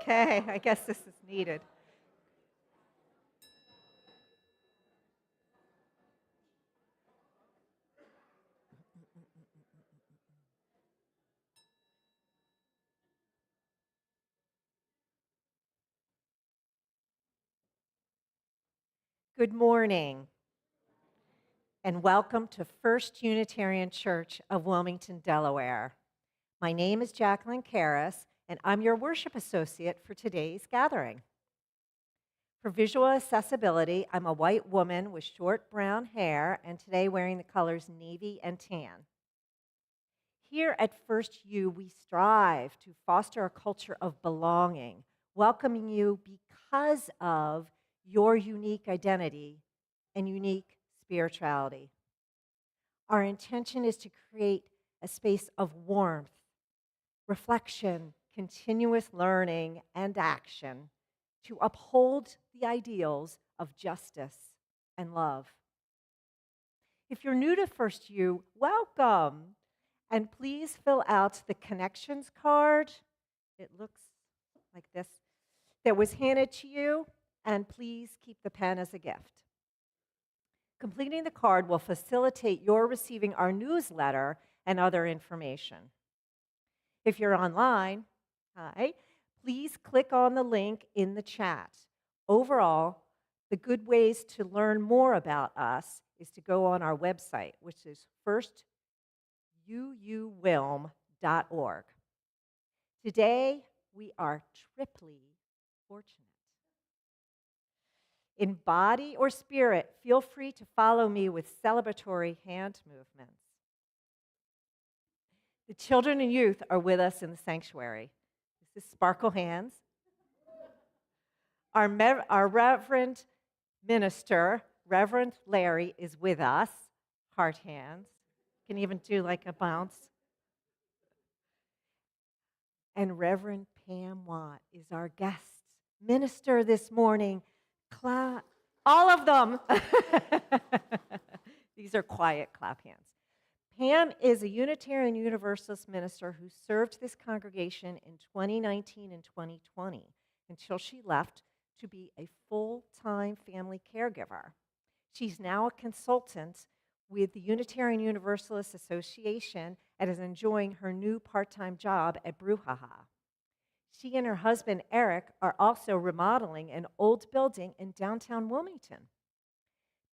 Okay, I guess this is needed. Good morning, and welcome to First Unitarian Church of Wilmington, Delaware. My name is Jacqueline Kairis, and I'm your worship associate for today's gathering. For visual accessibility, I'm a white woman with short brown hair, and today wearing the colors navy and tan. Here at First U, we strive to foster a culture of belonging, welcoming you because of your unique identity and unique spirituality. Our intention is to create a space of warmth, reflection, continuous learning, and action to uphold the ideals of justice and love. If you're new to First U, welcome, and please fill out the connections card. It looks like this, that was handed to you, and please keep the pen as a gift. Completing the card will facilitate your receiving our newsletter and other information. If you're online, please click on the link in the chat. Overall, the good ways to learn more about us is to go on our website, which is firstuuwilm.org. Today, we are triply fortunate. In body or spirit, feel free to follow me with celebratory hand movements. The children and youth are with us in the sanctuary. This is Sparkle Hands. Our Reverend Minister, Reverend Larry, is with us. Heart hands. Can even do like a bounce. And Reverend Pam Watt is our guest minister this morning. All of them. These are quiet clap hands. Pam is a Unitarian Universalist minister who served this congregation in 2019 and 2020 until she left to be a full-time family caregiver. She's now a consultant with the Unitarian Universalist Association and is enjoying her new part-time job at Brouhaha. She and her husband, Eric, are also remodeling an old building in downtown Wilmington.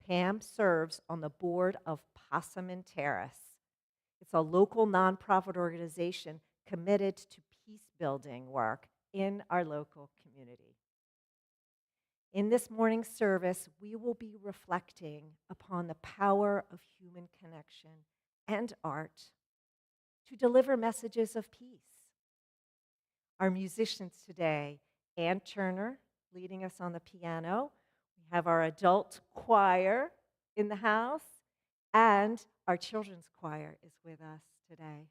Pam serves on the board of Pacem and Terris. It's a local nonprofit organization committed to peace-building work in our local community. In this morning's service, we will be reflecting upon the power of human connection and art to deliver messages of peace. Our musicians today, Ann Turner leading us on the piano. We have our adult choir in the house, and our children's choir is with us today.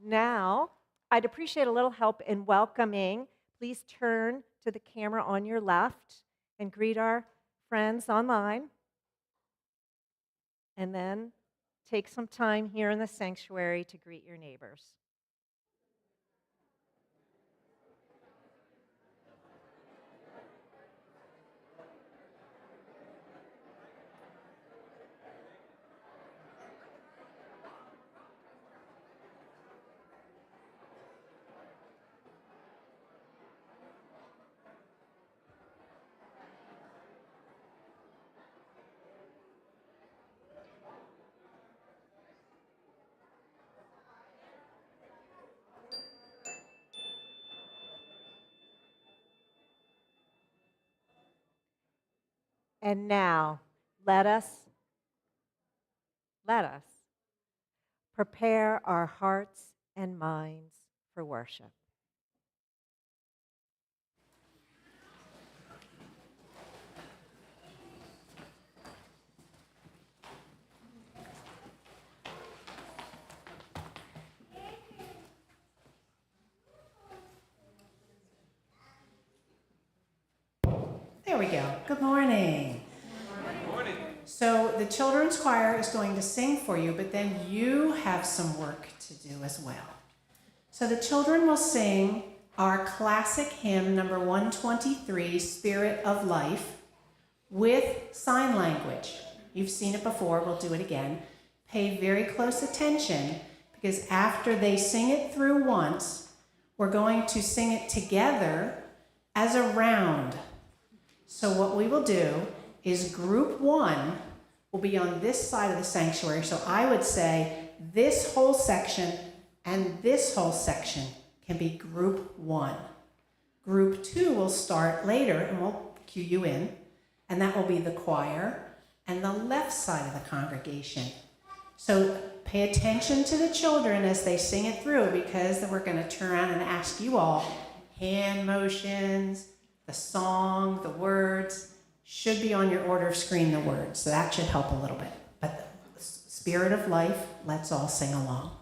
Now, I'd appreciate a little help in welcoming. Please turn to the camera on your left and greet our friends online. And then take some time here in the sanctuary to greet your neighbors. And now, let us prepare our hearts and minds for worship. There we go. Good morning. Good morning. So the children's choir is going to sing for you, but then you have some work to do as well. So the children will sing our classic hymn number 123, Spirit of Life, with sign language. You've seen it before. We'll do it again. Pay very close attention, because after they sing it through once, we're going to sing it together as a round. So what we will do is group 1 will be on this side of the sanctuary. So I would say this whole section and this whole section can be group 1. Group 2 will start later, and we'll cue you in, and that will be the choir and the left side of the congregation. So pay attention to the children as they sing it through, because then we're going to turn around and ask you all hand motions, the song, the words. Should be on your order of screen, the words, so that should help a little bit. But the spirit of life, let's all sing along.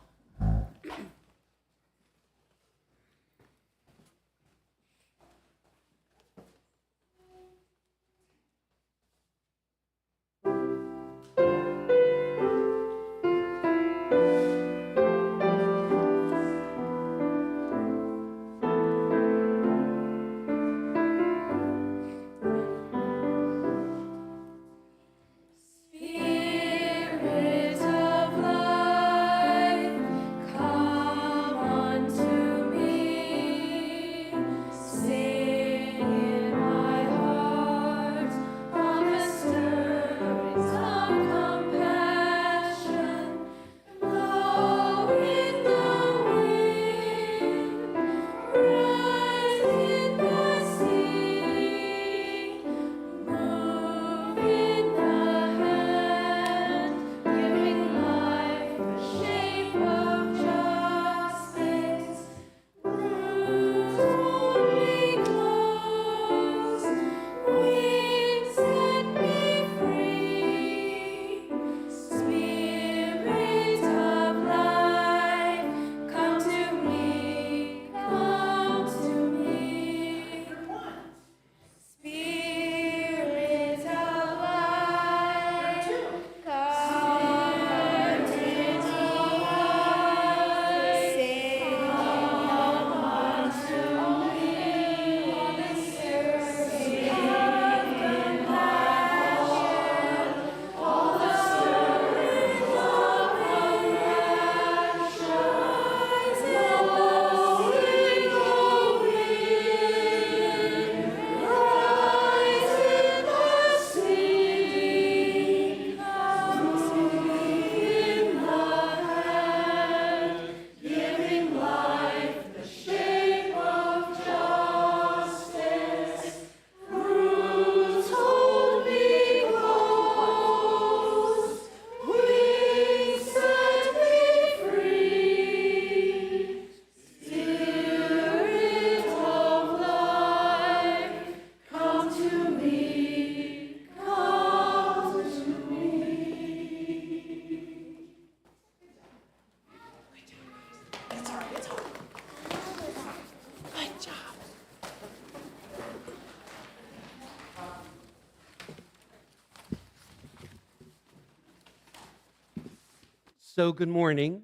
So good morning.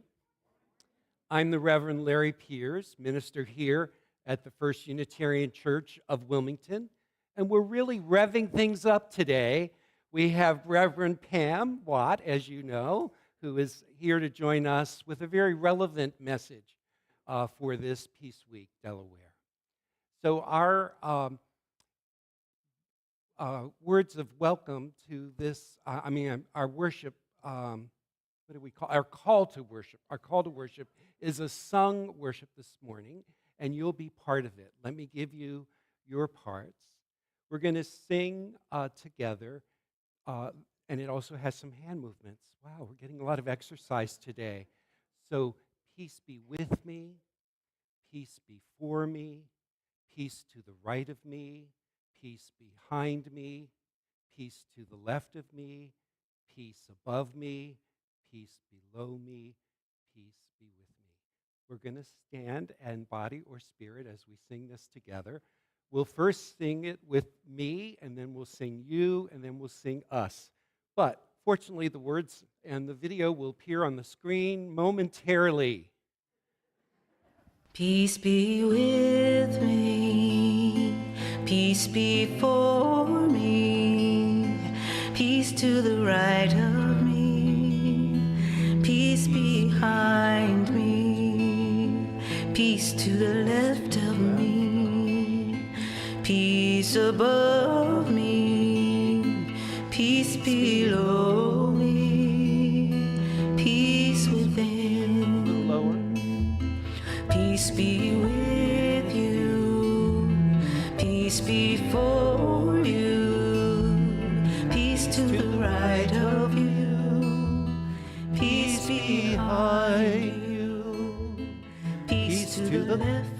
I'm the Reverend Larry Piers, minister here at the First Unitarian Church of Wilmington, and we're really revving things up today. We have Reverend Pam Wat, as you know, who is here to join us with a very relevant message for this Peace Week, Delaware. So our words of welcome to this, our worship, what do we call our call to worship? Our call to worship is a sung worship this morning, and you'll be part of it. Let me give you your parts. We're going to sing together, and it also has some hand movements. Wow, we're getting a lot of exercise today. So, peace be with me, peace before me, peace to the right of me, peace behind me, peace to the left of me, peace above me, peace below me, peace be with me. We're going to stand in body or spirit as we sing this together. We'll first sing it with me, and then we'll sing you, and then we'll sing us. But fortunately, the words and the video will appear on the screen momentarily. Peace be with me, peace before me, peace to the right of me, peace behind me, peace to the left of me, peace above me,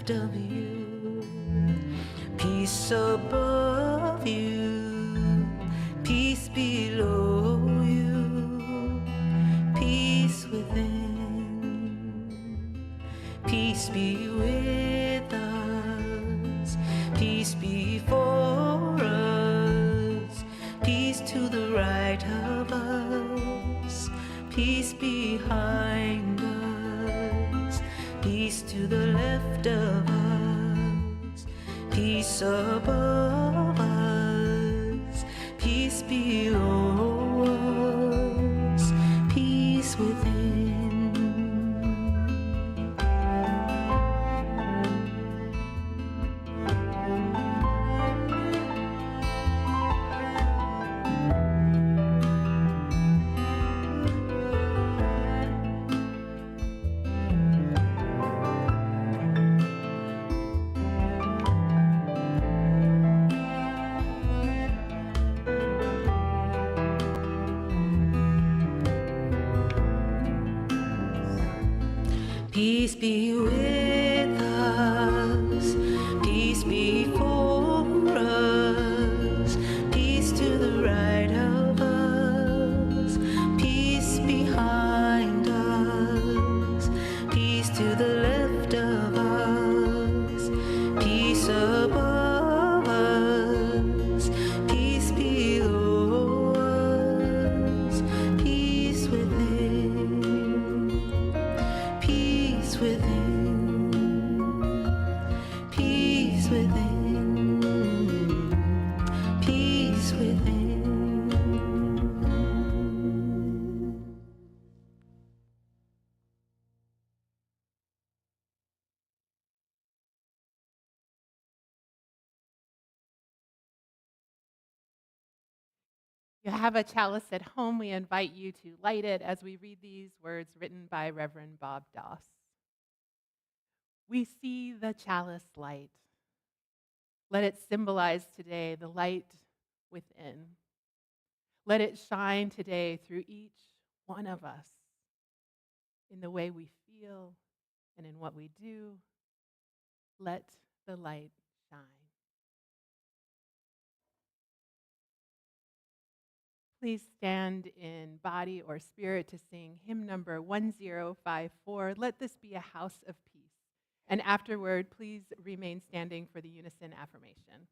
left of you. Peace above you, peace below you, peace within. Peace be with us, peace before us, peace to the right of us, peace behind us, peace to the left of us, peace above us, peace below us, peace within. Peace be with us, peace before us, peace to the right of us, peace behind us, peace to the left of us, peace above us, peace below us, peace within. Peace within, peace within, peace within. You have a chalice at home. We invite you to light it as we read these words written by Reverend Bob Doss. We see the chalice light. Let it symbolize today the light within. Let it shine today through each one of us in the way we feel and in what we do. Let the light shine. Please stand in body or spirit to sing hymn number 1054, Let This Be a House of Peace. And afterward, please remain standing for the unison affirmation.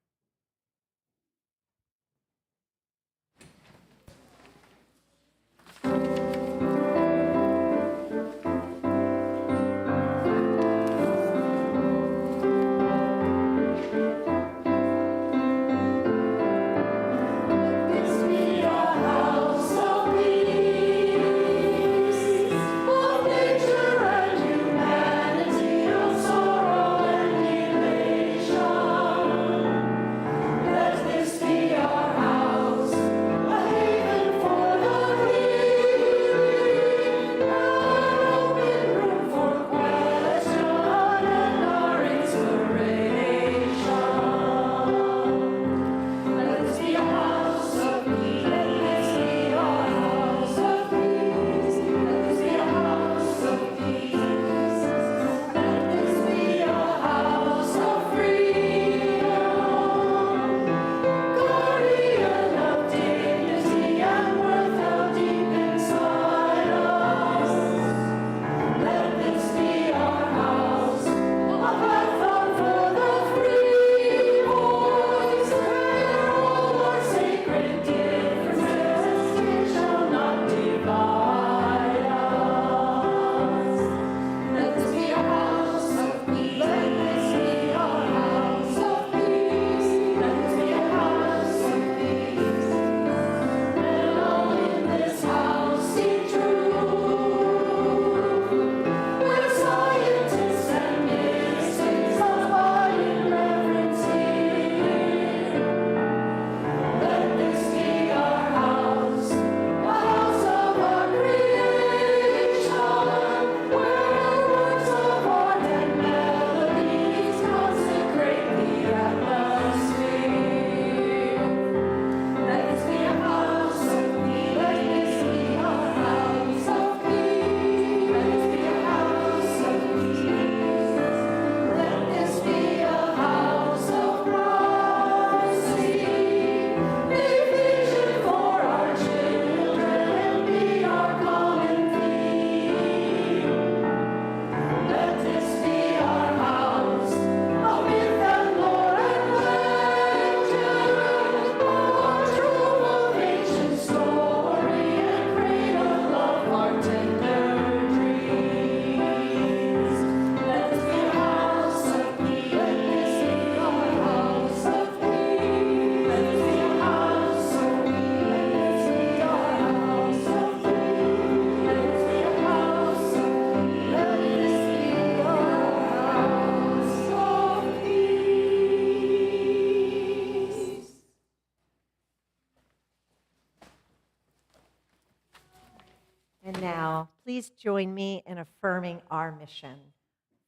And now, please join me in affirming our mission.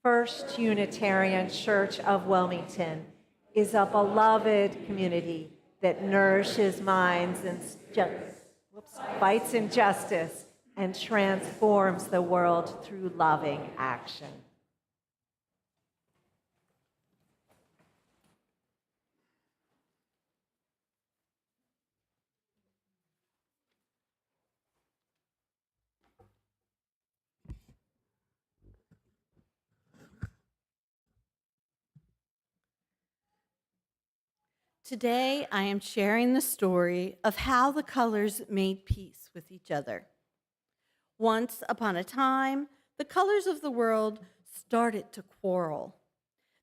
First Unitarian Church of Wilmington is a beloved community that nourishes minds and fights injustice and transforms the world through loving action. Today, I am sharing the story of how the colors made peace with each other. Once upon a time, the colors of the world started to quarrel.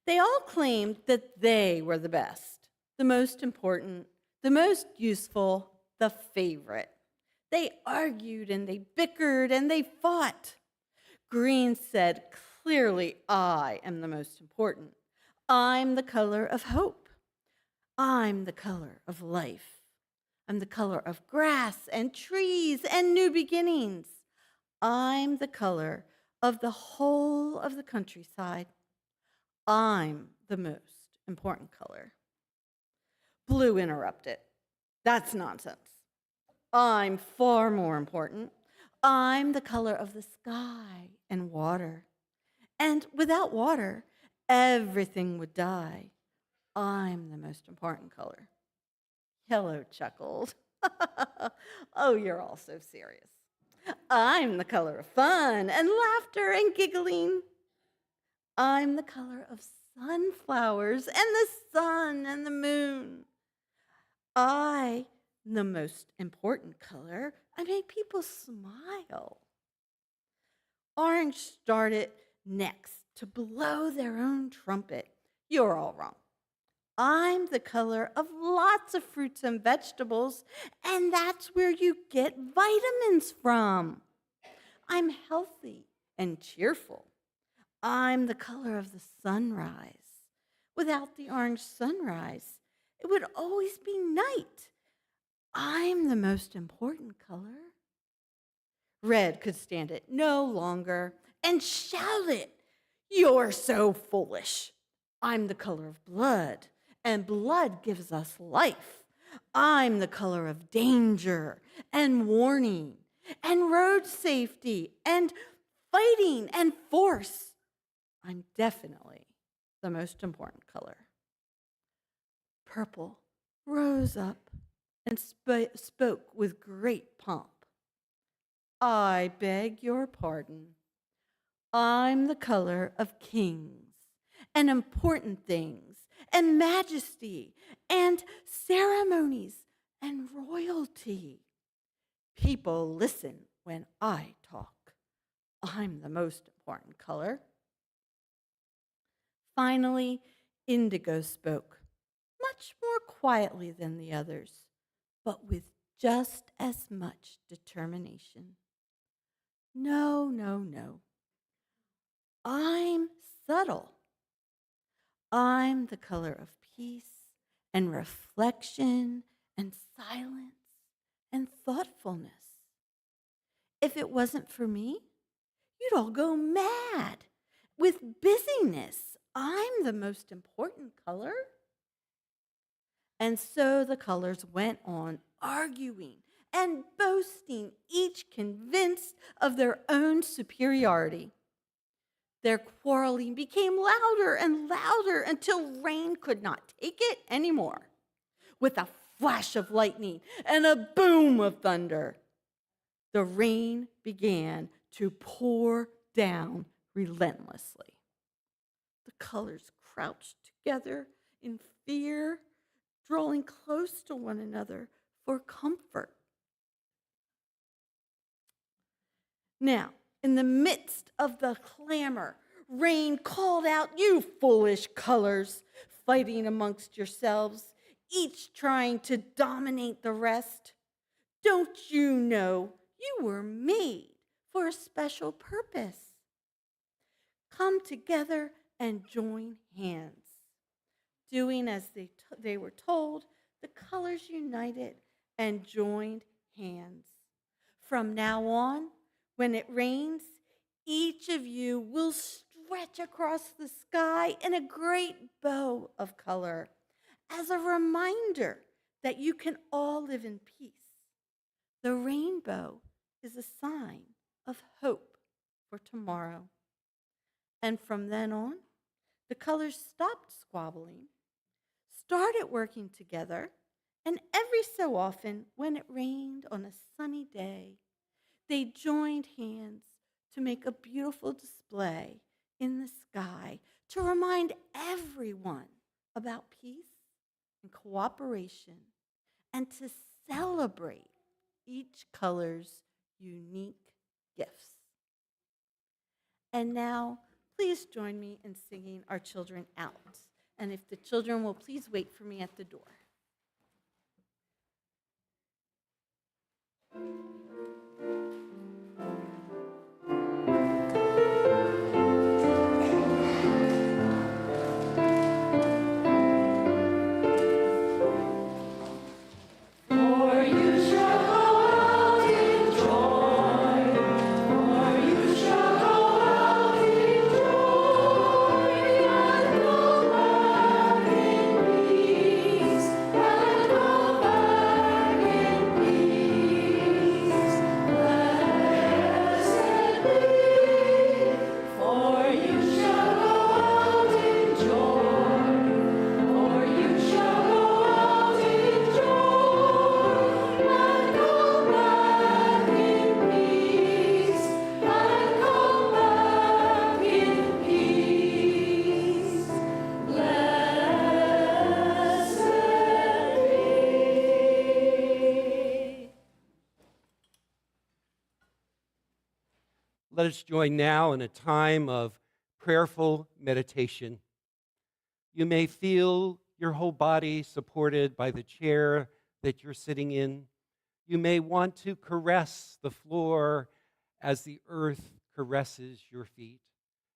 They all claimed that they were the best, the most important, the most useful, the favorite. They argued and they bickered and they fought. Green said, "Clearly, I am the most important. I'm the color of hope. I'm the color of life. I'm the color of grass and trees and new beginnings. I'm the color of the whole of the countryside. I'm the most important color." Blue interrupted. "That's nonsense. I'm far more important. I'm the color of the sky and water. And without water, everything would die. I'm the most important color." Yellow chuckled. "Oh, you're all so serious. I'm the color of fun and laughter and giggling. I'm the color of sunflowers and the sun and the moon. I'm the most important color. I make people smile." Orange started next to blow their own trumpet. "You're all wrong. I'm the color of lots of fruits and vegetables, and that's where you get vitamins from. I'm healthy and cheerful. I'm the color of the sunrise. Without the orange sunrise, it would always be night. I'm the most important color." Red could stand it no longer and shouted, "You're so foolish. I'm the color of blood, and blood gives us life. I'm the color of danger and warning and road safety and fighting and force. I'm definitely the most important color." Purple rose up and spoke with great pomp. "I beg your pardon. I'm the color of kings and important things and majesty and ceremonies and royalty. People listen when I talk. I'm the most important color." Finally, Indigo spoke, much more quietly than the others, but with just as much determination. "No, no, no. I'm subtle. I'm the color of peace and reflection and silence and thoughtfulness. If it wasn't for me, you'd all go mad with busyness. I'm the most important color." And so the colors went on arguing and boasting, each convinced of their own superiority. Their quarreling became louder and louder until rain could not take it anymore. With a flash of lightning and a boom of thunder, the rain began to pour down relentlessly. The colors crouched together in fear, drawing close to one another for comfort. Now, in the midst of the clamor, Rain called out, "You foolish colors, fighting amongst yourselves, each trying to dominate the rest. Don't you know you were made for a special purpose? Come together and join hands." Doing as they were told, the colors united and joined hands. From now on, When it rains, each of you will stretch across the sky in a great bow of color as a reminder that you can all live in peace. The rainbow is a sign of hope for tomorrow. And from then on, the colors stopped squabbling, started working together, and every so often, when it rained on a sunny day, they joined hands to make a beautiful display in the sky to remind everyone about peace and cooperation and to celebrate each color's unique gifts. And now, please join me in singing our children out. And if the children will please wait for me at the door. Let us join now in a time of prayerful meditation. You may feel your whole body supported by the chair that you're sitting in. You may want to caress the floor as the earth caresses your feet,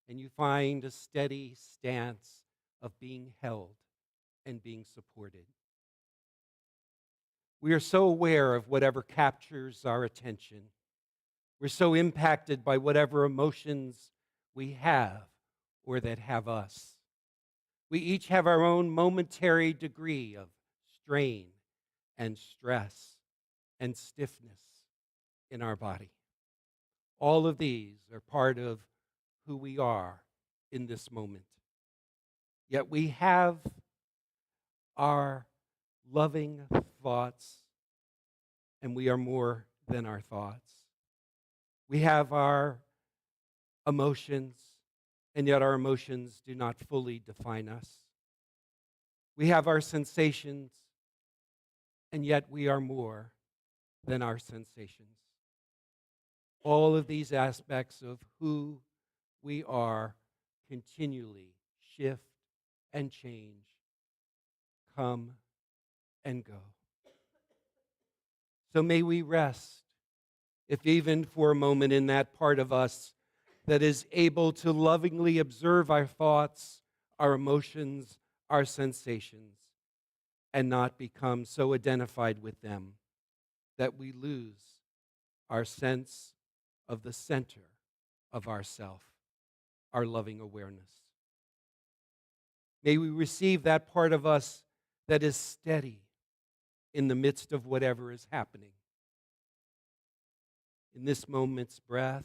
and you find a steady stance of being held and being supported. We are so aware of whatever captures our attention. We're so impacted by whatever emotions we have or that have us. We each have our own momentary degree of strain and stress and stiffness in our body. All of these are part of who we are in this moment. Yet we have our loving thoughts, and we are more than our thoughts. We have our emotions, and yet our emotions do not fully define us. We have our sensations, and yet we are more than our sensations. All of these aspects of who we are continually shift and change, come and go. So may we rest, if even for a moment, in that part of us that is able to lovingly observe our thoughts, our emotions, our sensations, and not become so identified with them that we lose our sense of the center of ourself, our loving awareness. May we receive that part of us that is steady in the midst of whatever is happening. In this moment's breath,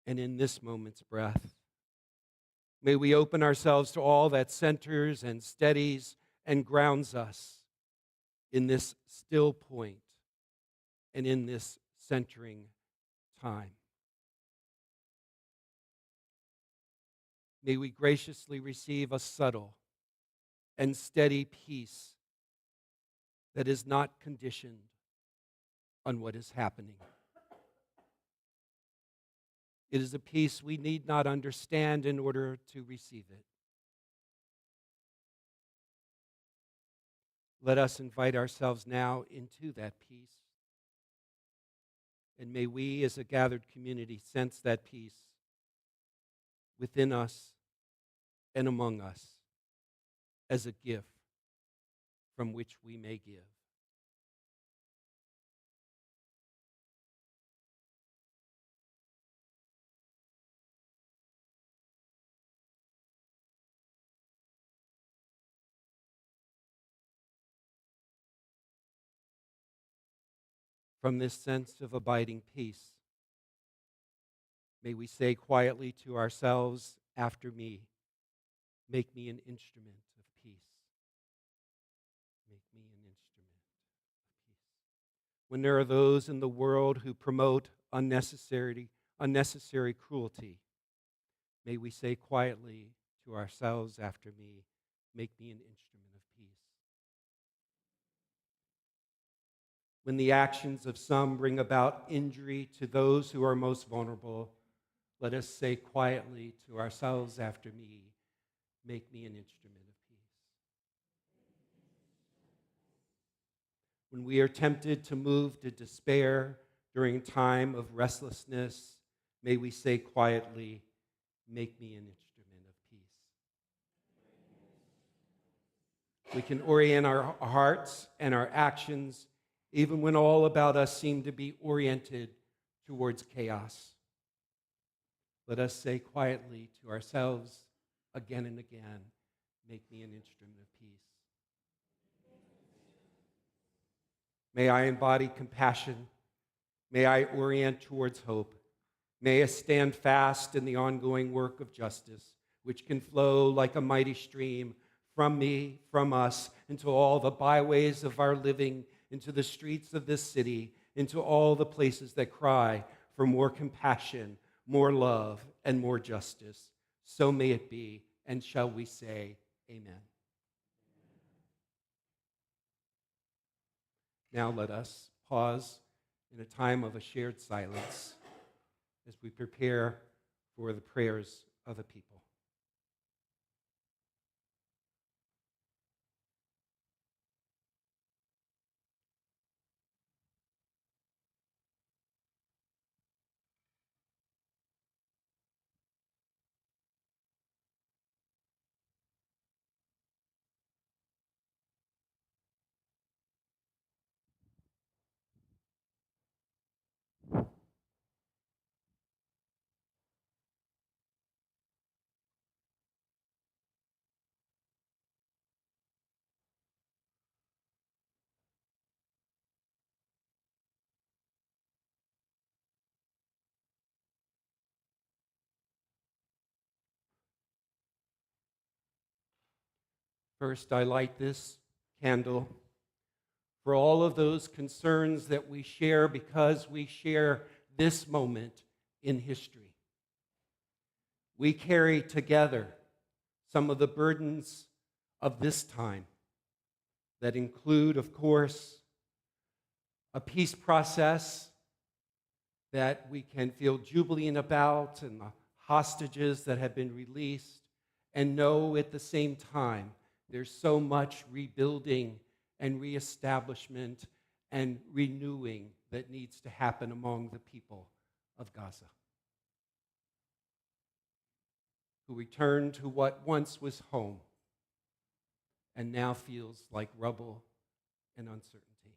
and in this moment's breath, may we open ourselves to all that centers and steadies and grounds us in this still point and in this centering time. May we graciously receive a subtle and steady peace that is not conditioned on what is happening. It is a peace we need not understand in order to receive it. Let us invite ourselves now into that peace. And may we as a gathered community sense that peace within us and among us as a gift from which we may give. from this sense of abiding peace. May we say quietly to ourselves after me, make me an instrument of peace. Make me an instrument of peace. When there are those in the world who promote unnecessary cruelty, may we say quietly to ourselves after me, make me an instrument of peace. When the actions of some bring about injury to those who are most vulnerable, let us say quietly to ourselves after me, make me an instrument of peace. When we are tempted to move to despair during time of restlessness, may we say quietly, make me an instrument of peace. We can orient our hearts and our actions even when all about us seem to be oriented towards chaos. Let us say quietly to ourselves again and again, make me an instrument of peace. May I embody compassion. May I orient towards hope. May I stand fast in the ongoing work of justice, which can flow like a mighty stream from me, from us, into all the byways of our living, into the streets of this city, into all the places that cry for more compassion, more love, and more justice. So may it be, and shall we say, amen. Now let us pause in a time of a shared silence as we prepare for the prayers of the people. First, I light this candle for all of those concerns that we share because we share this moment in history. We carry together some of the burdens of this time that include, of course, a peace process that we can feel jubilant about and the hostages that have been released, and know at the same time there's so much rebuilding and reestablishment and renewing that needs to happen among the people of Gaza, who return to what once was home and now feels like rubble and uncertainty.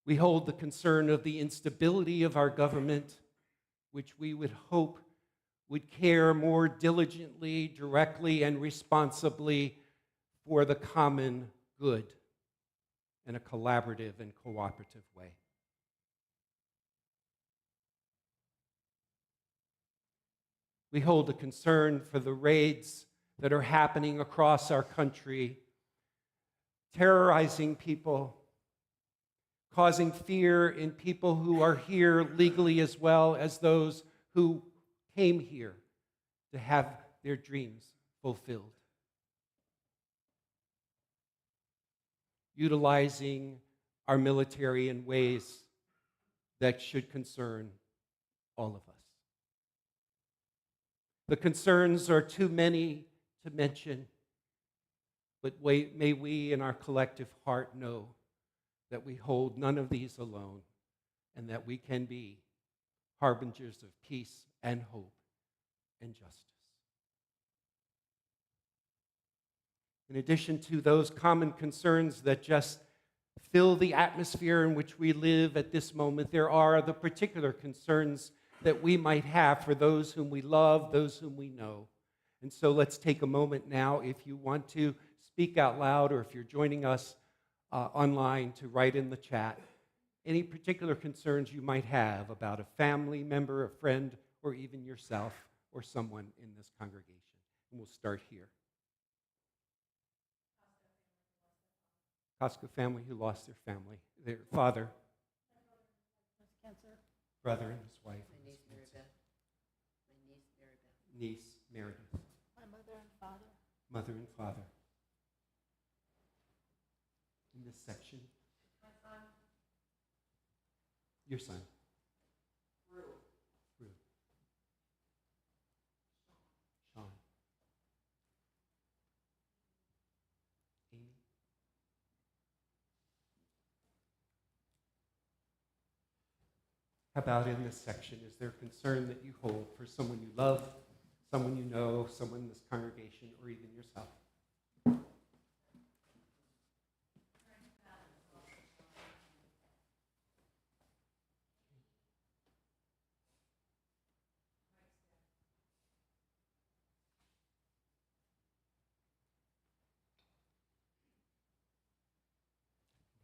We hold the concern of the instability of our government, which we would hope would care more diligently, directly, and responsibly for the common good in a collaborative and cooperative way. We hold a concern for the raids that are happening across our country, terrorizing people, causing fear in people who are here legally as well as those who came here to have their dreams fulfilled. Utilizing our military in ways that should concern all of us. The concerns are too many to mention, but may we in our collective heart know that we hold none of these alone and that we can be harbingers of peace and hope and justice. In addition to those common concerns that just fill the atmosphere in which we live at this moment, there are the particular concerns that we might have for those whom we love, those whom we know. And so let's take a moment now, if you want to speak out loud, or if you're joining us online, to write in the chat any particular concerns you might have about a family member, a friend, or even yourself or someone in this congregation. And we'll start here. Costco family who lost their family, their father, brother and his wife. My niece Maribeth. Niece Meredith. My mother and father. Mother and father. In this section. My son. Your son. Rue. Sean. Amy. How about in this section, is there concern that you hold for someone you love, someone you know, someone in this congregation, or even yourself?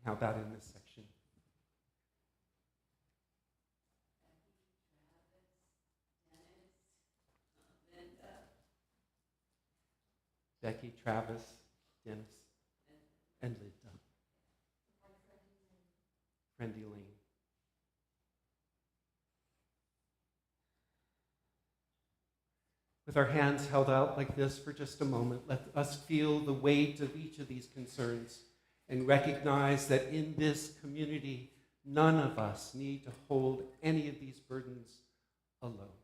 How about in this section? Becky, Travis, Dennis, and Linda. Friend Elaine. With our hands held out like this for just a moment, let us feel the weight of each of these concerns and recognize that in this community, none of us need to hold any of these burdens alone.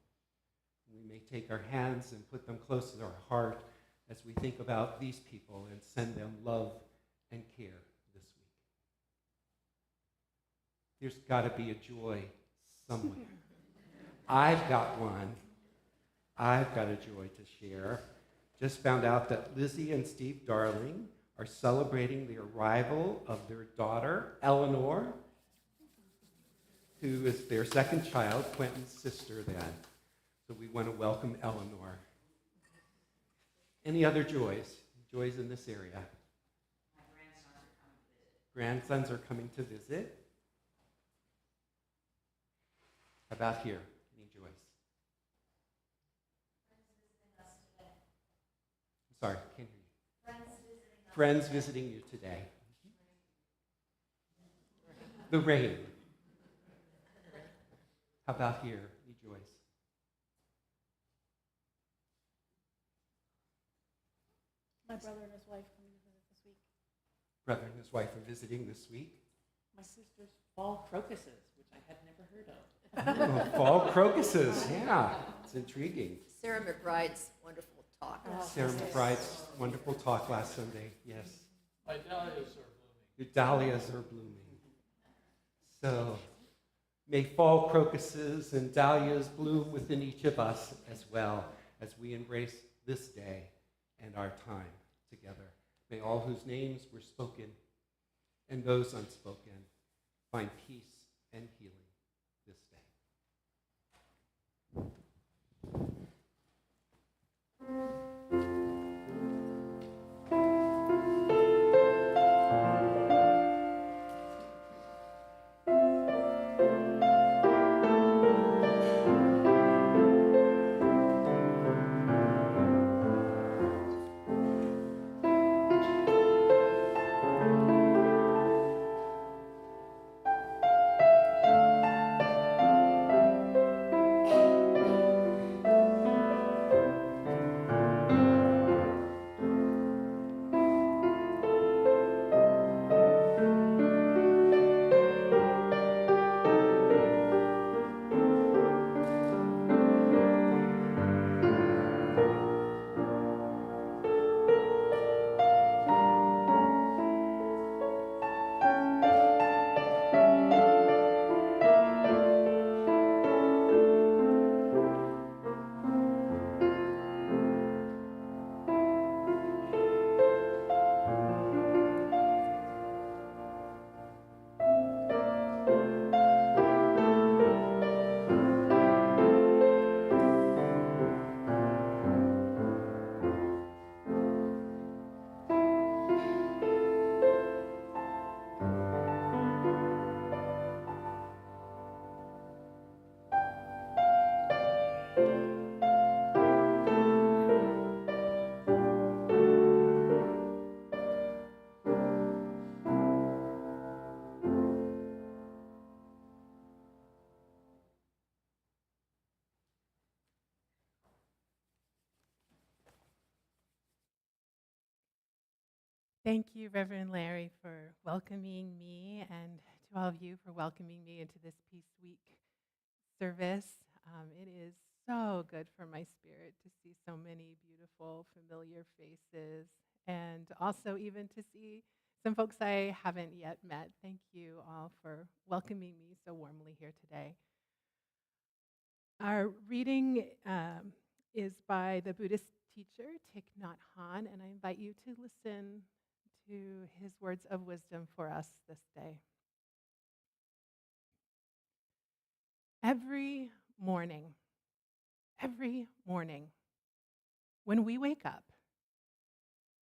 We may take our hands and put them close to our heart as we think about these people and send them love and care this week. There's got to be a joy somewhere. I've got one. I've got a joy to share. Just found out that Lizzie and Steve Darling are celebrating the arrival of their daughter, Eleanor, who is their second child, Quentin's sister then. So we want to welcome Eleanor. Any other joys? Joys in this area? My grandsons are coming to visit. Grandsons are coming to visit. How about here? Any joys? I'm sorry, can't hear you. Friends visiting you today. The rain. How about here? Any joys? My brother and his wife coming to visit this week. Brother and his wife are visiting this week. My sister's fall crocuses, which I had never heard of. Oh, fall crocuses, yeah. It's intriguing. Sarah McBride's wonderful talk. Sarah McBride's wonderful talk last Sunday, yes. My dahlias are blooming. Your dahlias are blooming. So may fall crocuses and dahlias bloom within each of us as well as we embrace this day and our time together. May all whose names were spoken and those unspoken find peace and healing this day. Thank you, Reverend Larry, for welcoming me, and to all of you for welcoming me into this Peace Week service. It is so good for my spirit to see so many beautiful, familiar faces, and also even to see some folks I haven't yet met. Thank you all for welcoming me so warmly here today. Our reading is by the Buddhist teacher Thich Nhat Hanh, and I invite you to listen to his words of wisdom for us this day. Every morning, when we wake up,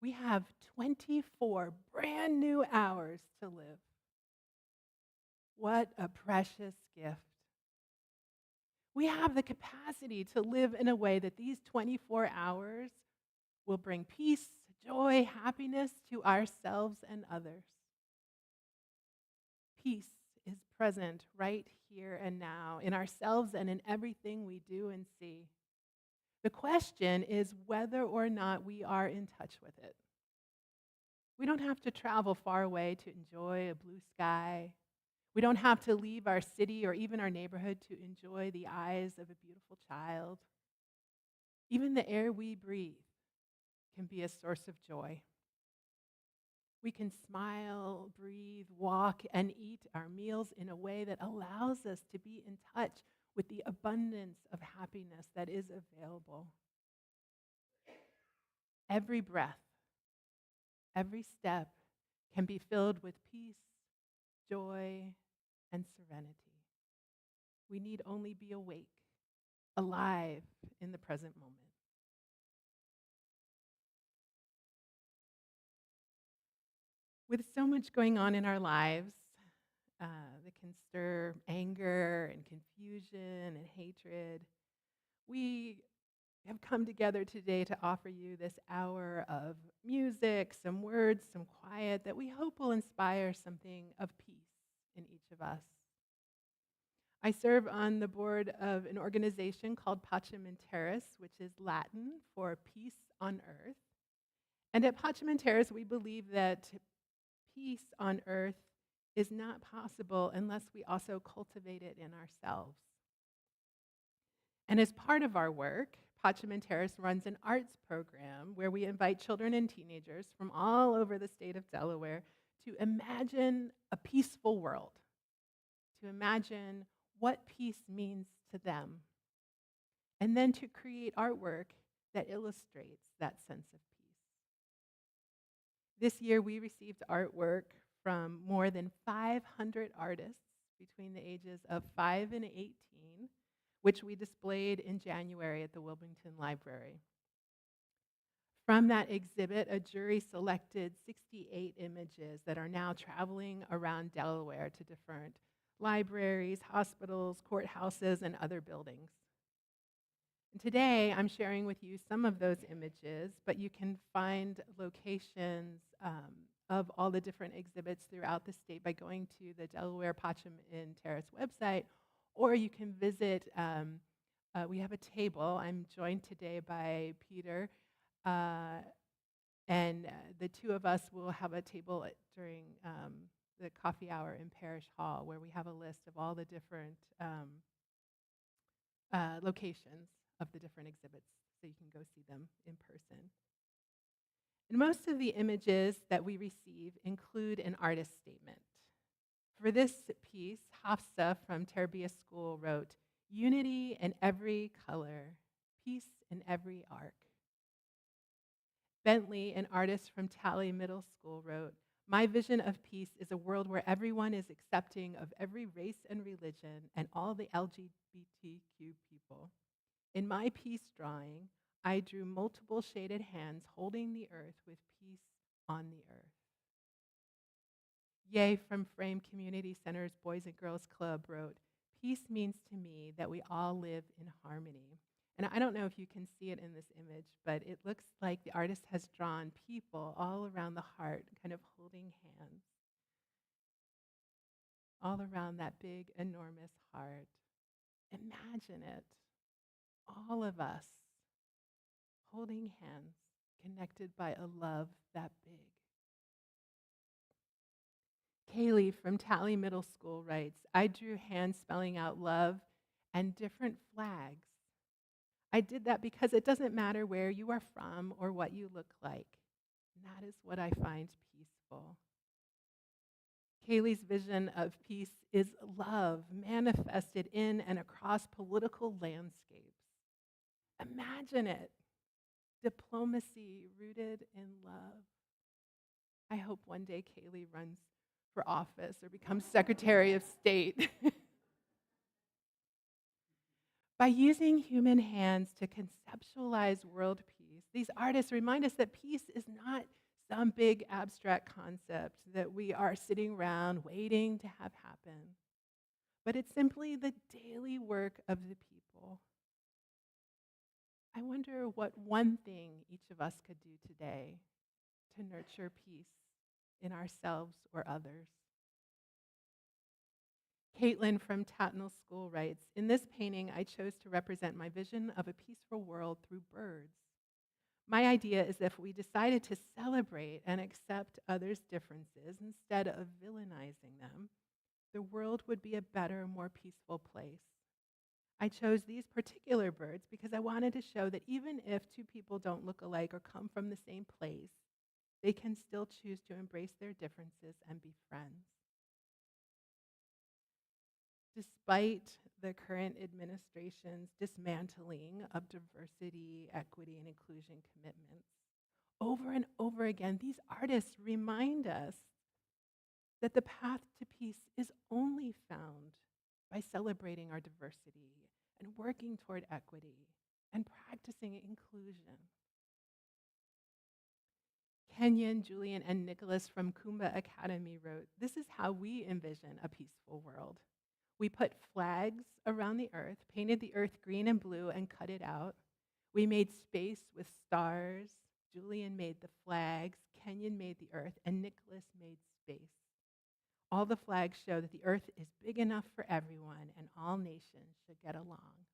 we have 24 brand new hours to live. What a precious gift. We have the capacity to live in a way that these 24 hours will bring peace, joy, happiness to ourselves and others. Peace is present right here and now in ourselves and in everything we do and see. The question is whether or not we are in touch with it. We don't have to travel far away to enjoy a blue sky. We don't have to leave our city or even our neighborhood to enjoy the eyes of a beautiful child. Even the air we breathe can be a source of joy. We can smile, breathe, walk, and eat our meals in a way that allows us to be in touch with the abundance of happiness that is available. Every breath, every step can be filled with peace, joy, and serenity. We need only be awake, alive in the present moment. With so much going on in our lives that can stir anger and confusion and hatred, we have come together today to offer you this hour of music, some words, some quiet that we hope will inspire something of peace in each of us. I serve on the board of an organization called Pacem and Terris, which is Latin for peace on earth. And at Pacem and Terris, we believe that peace on earth is not possible unless we also cultivate it in ourselves. And as part of our work, Pacem and Terris runs an arts program where we invite children and teenagers from all over the state of Delaware to imagine a peaceful world, to imagine what peace means to them, and then to create artwork that illustrates that sense of peace. This year, we received artwork from more than 500 artists between the ages of 5 and 18, which we displayed in January at the Wilmington Library. From that exhibit, a jury selected 68 images that are now traveling around Delaware to different libraries, hospitals, courthouses, and other buildings. And today, I'm sharing with you some of those images, but you can find locations of all the different exhibits throughout the state by going to the Delaware Pacem and Terris website, or you can visit, we have a table. I'm joined today by Peter, and the two of us will have a table during the coffee hour in Parish Hall, where we have a list of all the different locations of the different exhibits, so you can go see them in person. And most of the images that we receive include an artist statement. For this piece, Hafsa from Terbiya School wrote, "Unity in every color, peace in every arc." Bentley, an artist from Tally Middle School, wrote, "My vision of peace is a world where everyone is accepting of every race and religion and all the LGBTQ people. In my peace drawing, I drew multiple shaded hands holding the earth with peace on the earth." Ye from Frame Community Center's Boys and Girls Club wrote, "Peace means to me that we all live in harmony." And I don't know if you can see it in this image, but it looks like the artist has drawn people all around the heart, kind of holding hands, all around that big, enormous heart. Imagine it, all of us holding hands, connected by a love that big. Kaylee from Tally Middle School writes, I drew hands spelling out love and different flags. I did that because it doesn't matter where you are from or what you look like. And that is what I find peaceful. Kaylee's vision of peace is love manifested in and across political landscapes. Imagine it. Diplomacy rooted in love. I hope one day Kaylee runs for office or becomes Secretary of State. By using human hands to conceptualize world peace, these artists remind us that peace is not some big abstract concept that we are sitting around waiting to have happen, but it's simply the daily work of the people. I wonder what one thing each of us could do today to nurture peace in ourselves or others. Caitlin from Tatnall School writes, in this painting, I chose to represent my vision of a peaceful world through birds. My idea is that if we decided to celebrate and accept others' differences instead of villainizing them, the world would be a better, more peaceful place. I chose these particular birds because I wanted to show that even if two people don't look alike or come from the same place, they can still choose to embrace their differences and be friends. Despite the current administration's dismantling of diversity, equity, and inclusion commitments, over and over again, these artists remind us that the path to peace is only found by celebrating our diversity and working toward equity and practicing inclusion. Kenyon, Julian, and Nicholas from Kumba Academy wrote, this is how we envision a peaceful world. We put flags around the earth, painted the earth green and blue, and cut it out. We made space with stars. Julian made the flags, Kenyon made the earth, and Nicholas made space. All the flags show that the earth is big enough for everyone and all nations should get along.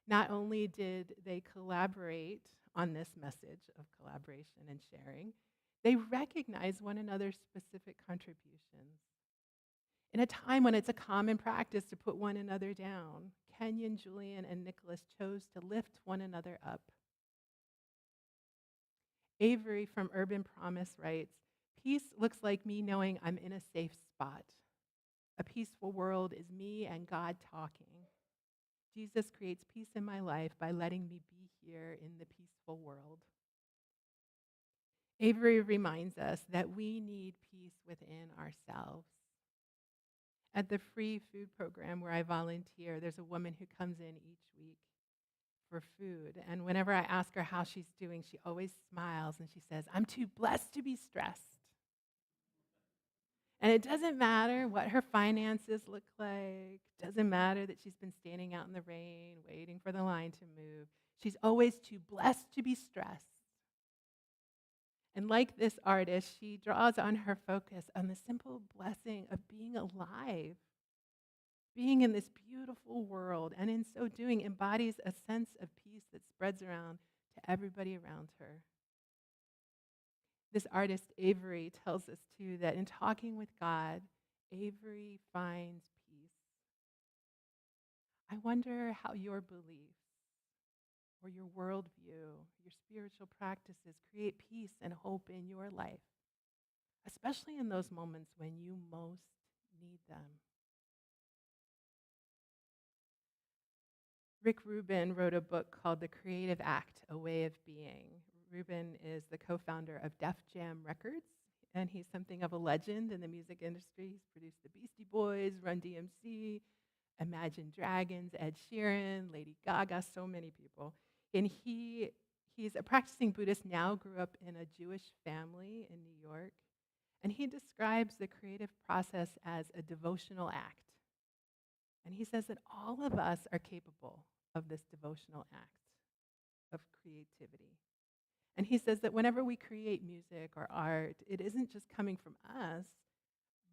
Not only did they collaborate on this message of collaboration and sharing, they recognized one another's specific contributions. In a time when it's a common practice to put one another down, Kenyon, Julian, and Nicholas chose to lift one another up. Avery from Urban Promise writes, peace looks like me knowing I'm in a safe spot. A peaceful world is me and God talking. Jesus creates peace in my life by letting me be here in the peaceful world. Avery reminds us that we need peace within ourselves. At the free food program where I volunteer, there's a woman who comes in each week for food. And whenever I ask her how she's doing, she always smiles and she says, I'm too blessed to be stressed. And it doesn't matter what her finances look like. It doesn't matter that she's been standing out in the rain, waiting for the line to move. She's always too blessed to be stressed. And like this artist, she draws on her focus on the simple blessing of being alive, being in this beautiful world, and in so doing embodies a sense of peace that spreads around to everybody around her. This artist, Avery, tells us too that in talking with God, Avery finds peace. I wonder how your beliefs or your worldview, your spiritual practices create peace and hope in your life, especially in those moments when you most need them. Rick Rubin wrote a book called The Creative Act, A Way of Being. Rubin is the co-founder of Def Jam Records, and he's something of a legend in the music industry. He's produced the Beastie Boys, Run DMC, Imagine Dragons, Ed Sheeran, Lady Gaga, so many people. And he's a practicing Buddhist, now grew up in a Jewish family in New York. And he describes the creative process as a devotional act. And he says that all of us are capable of this devotional act of creativity. And he says that whenever we create music or art, it isn't just coming from us,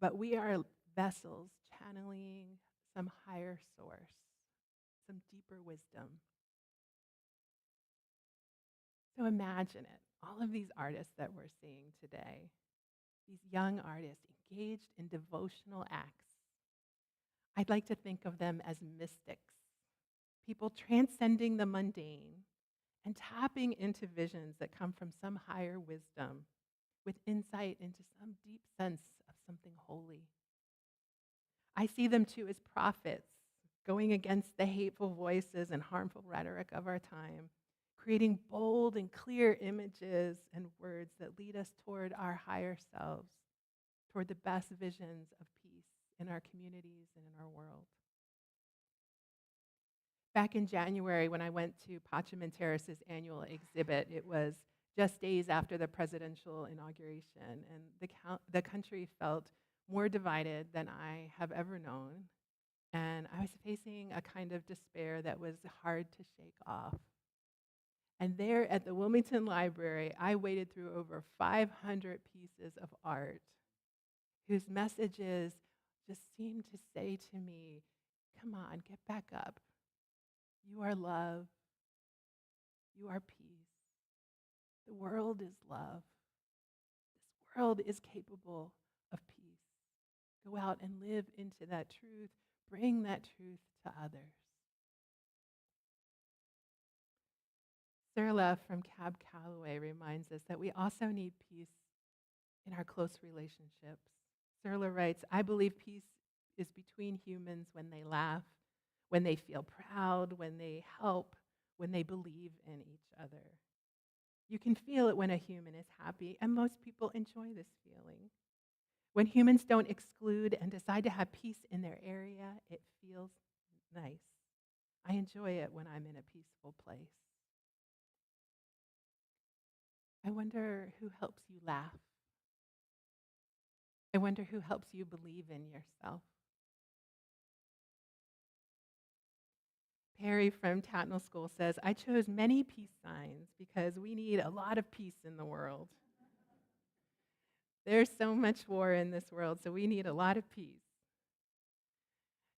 but we are vessels channeling some higher source, some deeper wisdom. So imagine it, all of these artists that we're seeing today. these young artists engaged in devotional acts. I'd like to think of them as mystics, people transcending the mundane and tapping into visions that come from some higher wisdom with insight into some deep sense of something holy. I see them too as prophets, going against the hateful voices and harmful rhetoric of our time, creating bold and clear images and words that lead us toward our higher selves, toward the best visions of peace in our communities and in our world. Back in January, when I went to Pacem and Terris's annual exhibit, it was just days after the presidential inauguration, and the country felt more divided than I have ever known. And I was facing a kind of despair that was hard to shake off. And there at the Wilmington Library, I waded through over 500 pieces of art whose messages just seemed to say to me, come on, get back up. You are love. You are peace. The world is love. This world is capable of peace. Go out and live into that truth. Bring that truth to others. Serla from Cab Calloway reminds us that we also need peace in our close relationships. Serla writes, I believe peace is between humans when they laugh, when they feel proud, when they help, when they believe in each other. You can feel it when a human is happy, and most people enjoy this feeling. When humans don't exclude and decide to have peace in their area, it feels nice. I enjoy it when I'm in a peaceful place. I wonder who helps you laugh. I wonder who helps you believe in yourself. Perry from Tatnall School says, I chose many peace signs because we need a lot of peace in the world. There's so much war in this world, so we need a lot of peace.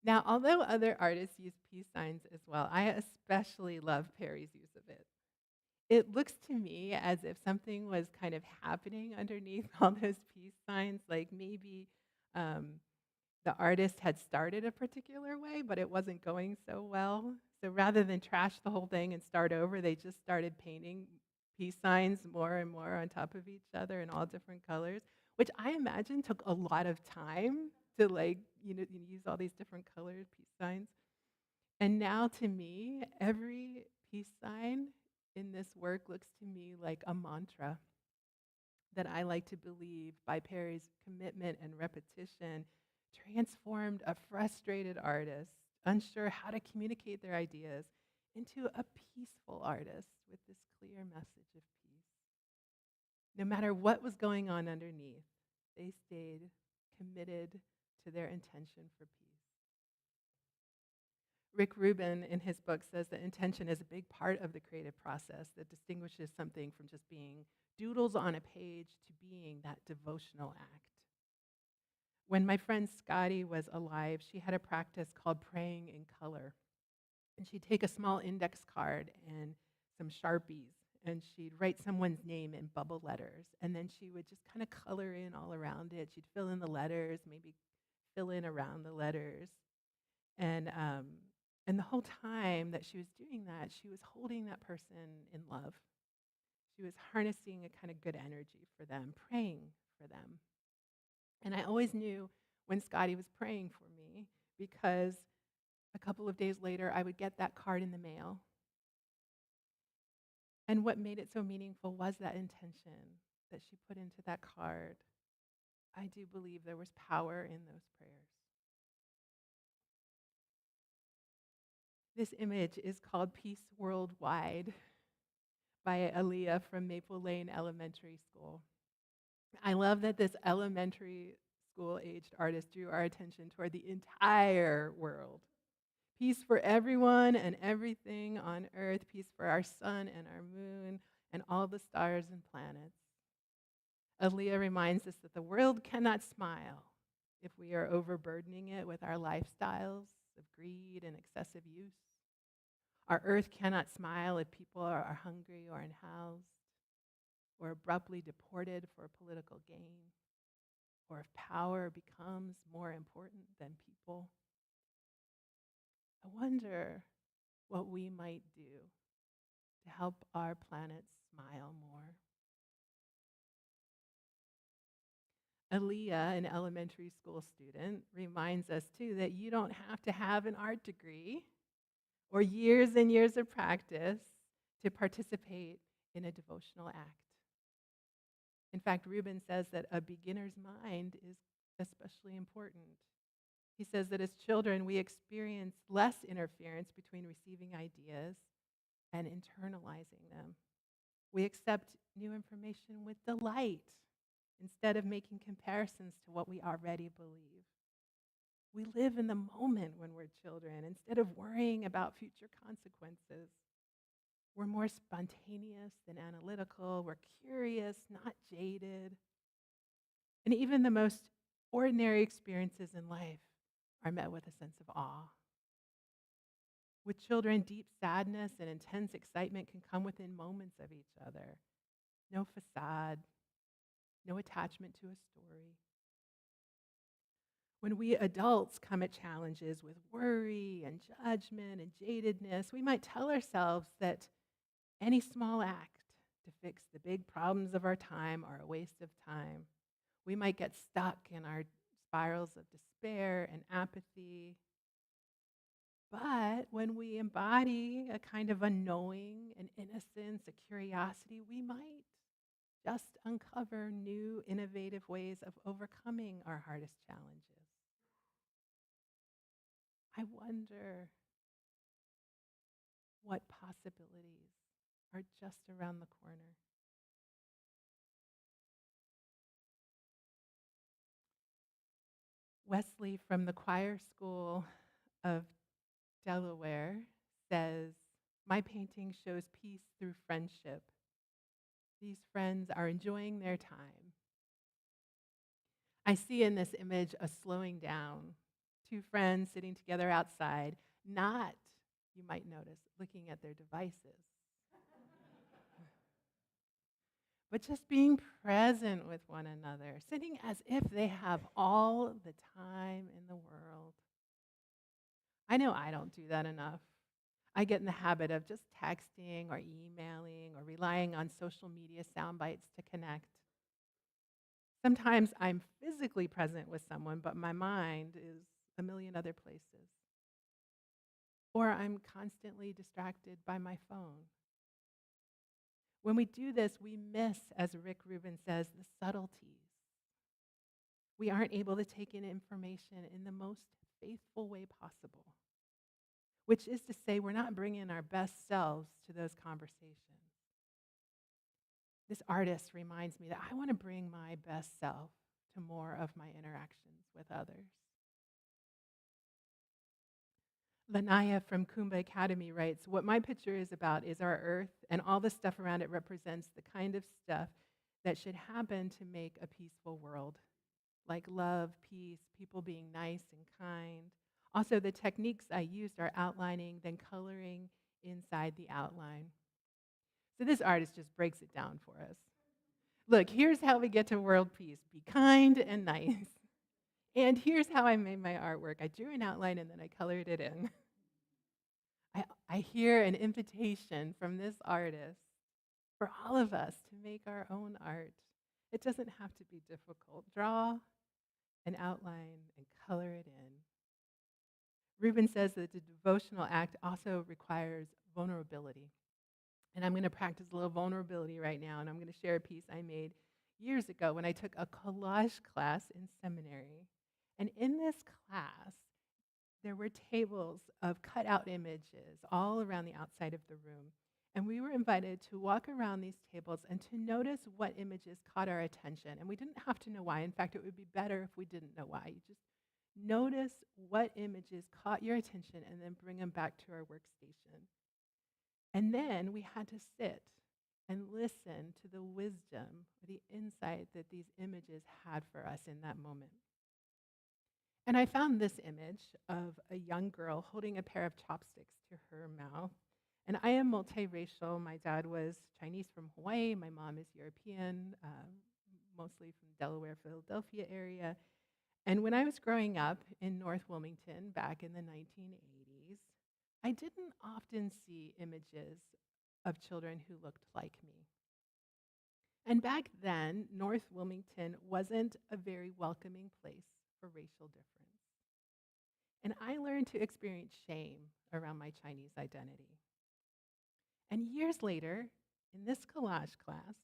Now, although other artists use peace signs as well, I especially love Perry's use of it. It looks to me as if something was kind of happening underneath all those peace signs, like maybe the artist had started a particular way, but it wasn't going so well. So rather than trash the whole thing and start over, they just started painting peace signs more and more on top of each other in all different colors, which I imagine took a lot of time to use all these different colored peace signs. And now to me, every peace sign in this work looks to me like a mantra that I like to believe by Perry's commitment and repetition transformed a frustrated artist, unsure how to communicate their ideas, into a peaceful artist with this clear message of peace. No matter what was going on underneath, they stayed committed to their intention for peace. Rick Rubin, in his book, says that intention is a big part of the creative process that distinguishes something from just being doodles on a page to being that devotional act. When my friend Scotty was alive, she had a practice called praying in color. And she'd take a small index card and some Sharpies, and she'd write someone's name in bubble letters. And then she would just kind of color in all around it. She'd fill in the letters, maybe fill in around the letters. And the whole time that she was doing that, she was holding that person in love. She was harnessing a kind of good energy for them, praying for them. And I always knew when Scotty was praying for me because a couple of days later, I would get that card in the mail. And what made it so meaningful was that intention that she put into that card. I do believe there was power in those prayers. This image is called Peace Worldwide by Aaliyah from Maple Lane Elementary School. I love that this elementary school-aged artist drew our attention toward the entire world. Peace for everyone and everything on earth, peace for our sun and our moon and all the stars and planets. Aaliyah reminds us that the world cannot smile if we are overburdening it with our lifestyles of greed and excessive use. Our earth cannot smile if people are hungry or unhoused or abruptly deported for political gain. or if power becomes more important than people. I wonder what we might do to help our planet smile more. Aaliyah, an elementary school student, reminds us too that you don't have to have an art degree or years and years of practice to participate in a devotional act. In fact, Reuben says that a beginner's mind is especially important. He says that as children, we experience less interference between receiving ideas and internalizing them. We accept new information with delight instead of making comparisons to what we already believe. We live in the moment when we're children instead of worrying about future consequences. We're more spontaneous than analytical. We're curious, not jaded. And even the most ordinary experiences in life are met with a sense of awe. With children, deep sadness and intense excitement can come within moments of each other. No facade, no attachment to a story. When we adults come at challenges with worry and judgment and jadedness, we might tell ourselves that any small act to fix the big problems of our time are a waste of time. We might get stuck in our spirals of despair and apathy. But when we embody a kind of a knowing, an innocence, a curiosity, we might just uncover new, innovative ways of overcoming our hardest challenges. I wonder what possibilities are just around the corner. Wesley from the choir school of Delaware says, "My painting shows peace through friendship. These friends are enjoying their time." I see in this image a slowing down, two friends sitting together outside, not, you might notice, looking at their devices, but just being present with one another, sitting as if they have all the time in the world. I know I don't do that enough. I get in the habit of just texting or emailing or relying on social media sound bites to connect. Sometimes I'm physically present with someone, but my mind is a million other places. Or I'm constantly distracted by my phone. When we do this, we miss, as Rick Rubin says, the subtleties. We aren't able to take in information in the most faithful way possible, which is to say we're not bringing our best selves to those conversations. This artist reminds me that I want to bring my best self to more of my interactions with others. Lanaya from Kumba Academy writes, "What my picture is about is our earth, and all the stuff around it represents the kind of stuff that should happen to make a peaceful world, like love, peace, people being nice and kind. Also, the techniques I used are outlining, then coloring inside the outline." So this artist just breaks it down for us. Look, here's how we get to world peace. Be kind and nice. And here's how I made my artwork. I drew an outline and then I colored it in. I hear an invitation from this artist for all of us to make our own art. It doesn't have to be difficult. Draw an outline and color it in. Reuben says that the devotional act also requires vulnerability. And I'm going to practice a little vulnerability right now, and I'm going to share a piece I made years ago when I took a collage class in seminary. And in this class, there were tables of cut-out images all around the outside of the room. And we were invited to walk around these tables and to notice what images caught our attention. And we didn't have to know why. In fact, it would be better if we didn't know why. You just notice what images caught your attention and then bring them back to our workstation. And then we had to sit and listen to the wisdom, the insight that these images had for us in that moment. And I found this image of a young girl holding a pair of chopsticks to her mouth. And I am multiracial. My dad was Chinese from Hawaii. My mom is European. mostly from Delaware, Philadelphia area. And when I was growing up in North Wilmington back in the 1980s, I didn't often see images of children who looked like me. And back then, North Wilmington wasn't a very welcoming place for racial difference. And I learned to experience shame around my Chinese identity. And years later, in this collage class,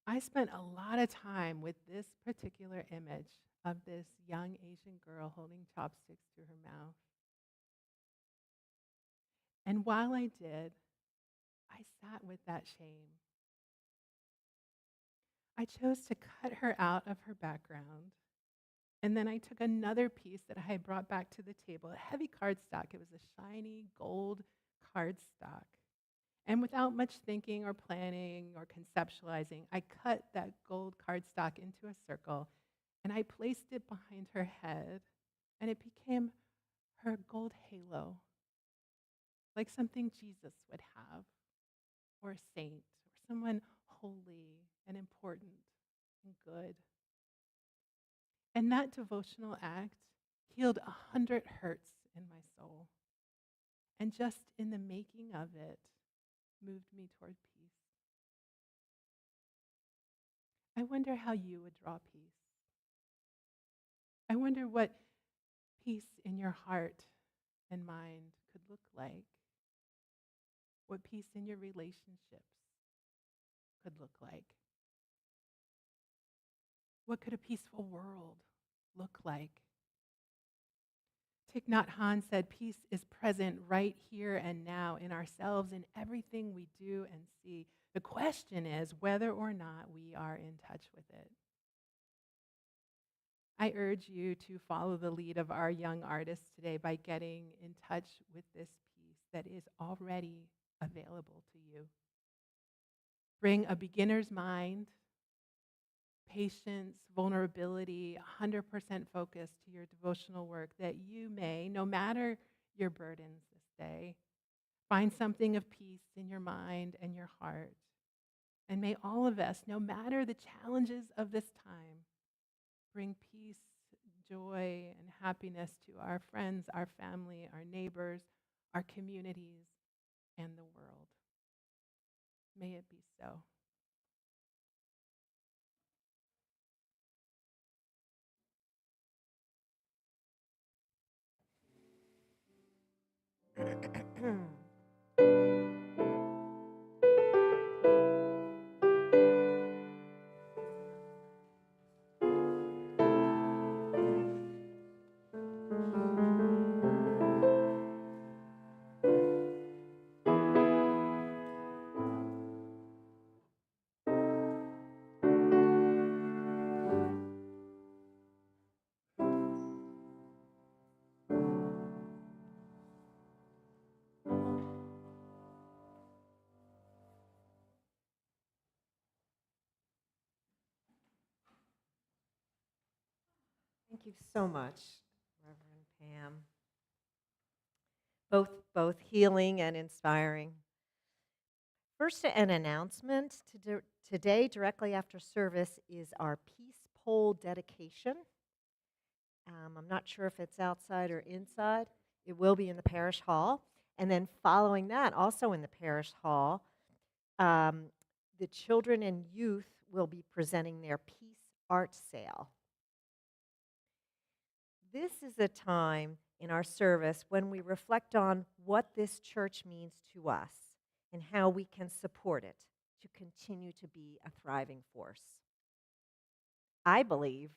I spent a lot of time with this particular image of this young Asian girl holding chopsticks to her mouth. And while I did, I sat with that shame. I chose to cut her out of her background. And then I took another piece that I had brought back to the table, a heavy cardstock. It was a shiny gold cardstock. And without much thinking or planning or conceptualizing, I cut that gold cardstock into a circle and I placed it behind her head, and it became her gold halo, like something Jesus would have, or a saint, or someone holy and important and good. And that devotional act healed 100 hurts in my soul. And just in the making of it, moved me toward peace. I wonder how you would draw peace. I wonder what peace in your heart and mind could look like. What peace in your relationships could look like. What could a peaceful world look like? Thich Nhat Hanh said, peace is present right here and now in ourselves, in everything we do and see. The question is whether or not we are in touch with it. I urge you to follow the lead of our young artists today by getting in touch with this peace that is already available to you. Bring a beginner's mind, patience, vulnerability, 100% focus to your devotional work, that you may, no matter your burdens this day, find something of peace in your mind and your heart. And may all of us, no matter the challenges of this time, bring peace, joy, and happiness to our friends, our family, our neighbors, our communities, and the world. May it be so. Thank you so much, Reverend Pam. Both healing and inspiring. First, an announcement. Today, directly after service, is our Peace Pole dedication. I'm not sure if it's outside or inside. It will be in the parish hall. And then following that, also in the parish hall, the children and youth will be presenting their Peace Art Sale. This is a time in our service when we reflect on what this church means to us and how we can support it to continue to be a thriving force. I believe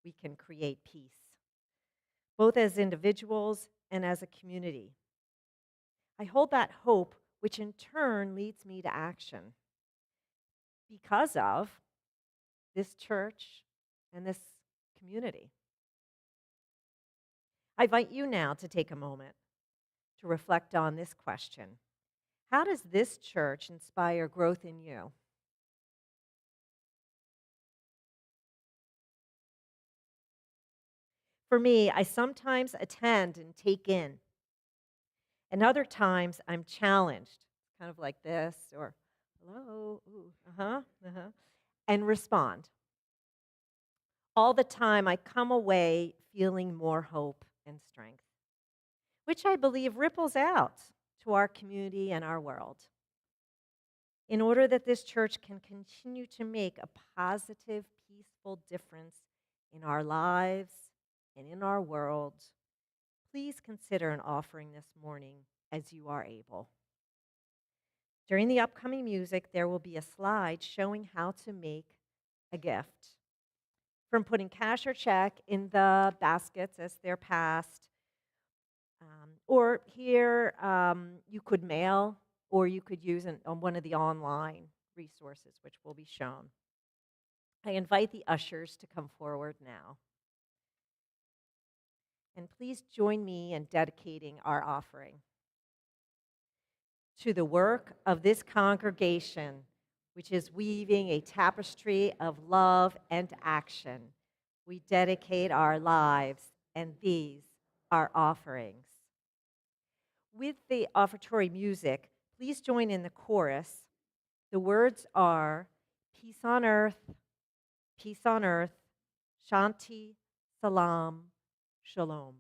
we can create peace, both as individuals and as a community. I hold that hope, which in turn leads me to action because of this church and this community. I invite you now to take a moment to reflect on this question. How does this church inspire growth in you? For me, I sometimes attend and take in, and other times I'm challenged, kind of like this, or hello, ooh, and respond. All the time, I come away feeling more hope and strength, which I believe ripples out to our community and our world. In order that this church can continue to make a positive, peaceful difference in our lives and in our world, please consider an offering this morning as you are able. During the upcoming music, there will be a slide showing how to make a gift. From putting cash or check in the baskets as they're passed, or here you could mail, or you could use on one of the online resources, which will be shown. I invite the ushers to come forward now. And please join me in dedicating our offering. To the work of this congregation, which is weaving a tapestry of love and action, we dedicate our lives, and these are offerings. With the offertory music, please join in the chorus. The words are peace on earth, shanti, salam, shalom.